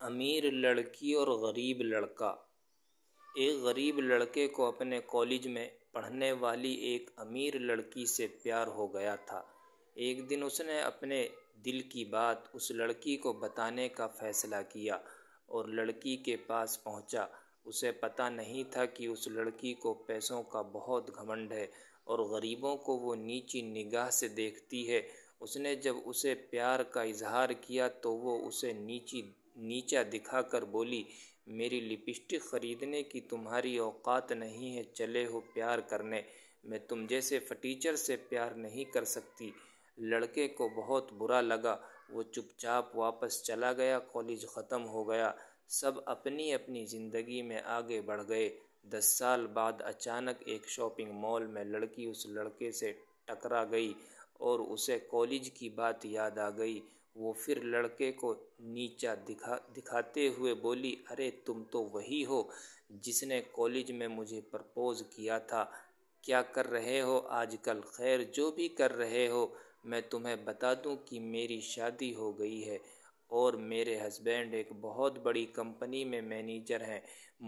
امیر لڑکی اور غریب لڑکا۔ ایک غریب لڑکے کو اپنے کالج میں پڑھنے والی ایک امیر لڑکی سے پیار ہو گیا تھا۔ ایک دن اس نے اپنے دل کی بات اس لڑکی کو بتانے کا فیصلہ کیا اور لڑکی کے پاس پہنچا۔ اسے پتہ نہیں تھا کہ اس لڑکی کو پیسوں کا بہت گھمنڈ ہے اور غریبوں کو وہ نیچی نگاہ سے دیکھتی ہے۔ اس نے جب اسے پیار کا اظہار کیا تو وہ اسے نیچا دکھا کر بولی، میری لپسٹک خریدنے کی تمہاری اوقات نہیں ہے، چلے ہو پیار کرنے، میں تم جیسے فٹیچر سے پیار نہیں کر سکتی۔ لڑکے کو بہت برا لگا، وہ چپ چاپ واپس چلا گیا۔ کالج ختم ہو گیا، سب اپنی اپنی زندگی میں آگے بڑھ گئے۔ 10 سال بعد اچانک ایک شاپنگ مال میں لڑکی اس لڑکے سے ٹکرا گئی اور اسے کالج کی بات یاد آ گئی۔ وہ پھر لڑکے کو نیچا دکھاتے ہوئے بولی، ارے تم تو وہی ہو جس نے کالج میں مجھے پرپوز کیا تھا، کیا کر رہے ہو آج کل؟ خیر جو بھی کر رہے ہو، میں تمہیں بتا دوں کہ میری شادی ہو گئی ہے اور میرے ہسبینڈ ایک بہت بڑی کمپنی میں مینیجر ہیں،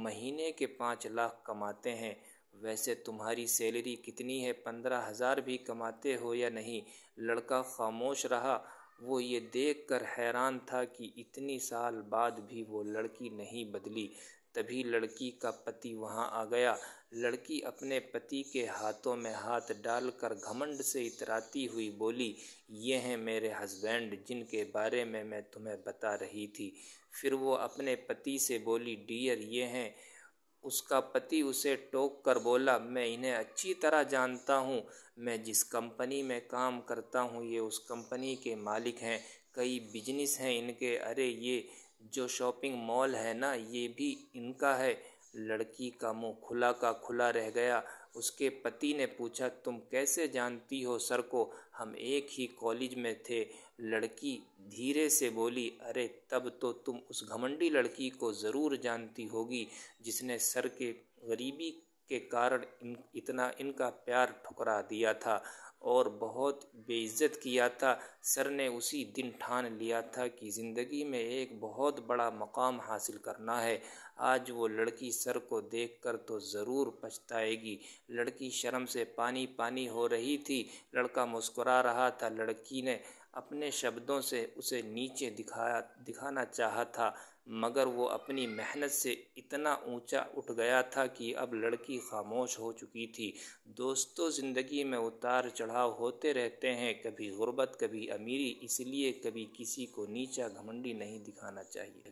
مہینے کے 5 لاکھ کماتے ہیں۔ ویسے تمہاری سیلری کتنی ہے؟ 15,000 بھی کماتے ہو یا نہیں؟ لڑکا خاموش رہا، وہ یہ دیکھ کر حیران تھا کہ اتنی سال بعد بھی وہ لڑکی نہیں بدلی۔ تبھی لڑکی کا پتی وہاں آ گیا۔ لڑکی اپنے پتی کے ہاتھوں میں ہاتھ ڈال کر گھمنڈ سے اتراتی ہوئی بولی، یہ ہیں میرے ہسبینڈ جن کے بارے میں تمہیں بتا رہی تھی۔ پھر وہ اپنے پتی سے بولی، ڈیئر یہ ہیں۔ اس کا پتی اسے ٹوک کر بولا، میں انہیں اچھی طرح جانتا ہوں، میں جس کمپنی میں کام کرتا ہوں یہ اس کمپنی کے مالک ہیں، کئی بزنس ہیں ان کے، ارے یہ جو شاپنگ مال ہے نا یہ بھی ان کا ہے۔ لڑکی کا منہ کھلا کا کھلا رہ گیا۔ اس کے پتی نے پوچھا، تم کیسے جانتی ہو سر کو؟ ہم ایک ہی کالج میں تھے۔ لڑکی دھیرے سے بولی، ارے تب تو تم اس گھمنڈی لڑکی کو ضرور جانتی ہوگی جس نے سر کے غریبی کے کارن ان کا پیار ٹھکرا دیا تھا اور بہت بے عزت کیا تھا۔ سر نے اسی دن ٹھان لیا تھا کہ زندگی میں ایک بہت بڑا مقام حاصل کرنا ہے۔ آج وہ لڑکی سر کو دیکھ کر تو ضرور پچھتائے گی۔ لڑکی شرم سے پانی پانی ہو رہی تھی، لڑکا مسکرا رہا تھا۔ لڑکی نے اپنے شبدوں سے اسے نیچے دکھانا چاہا تھا مگر وہ اپنی محنت سے اتنا اونچا اٹھ گیا تھا کہ اب لڑکی خاموش ہو چکی تھی۔ دوستو، زندگی میں اتار چڑھاؤ ہوتے رہتے ہیں، کبھی غربت کبھی امیری، اس لیے کبھی کسی کو نیچا گھمنڈی نہیں دکھانا چاہیے۔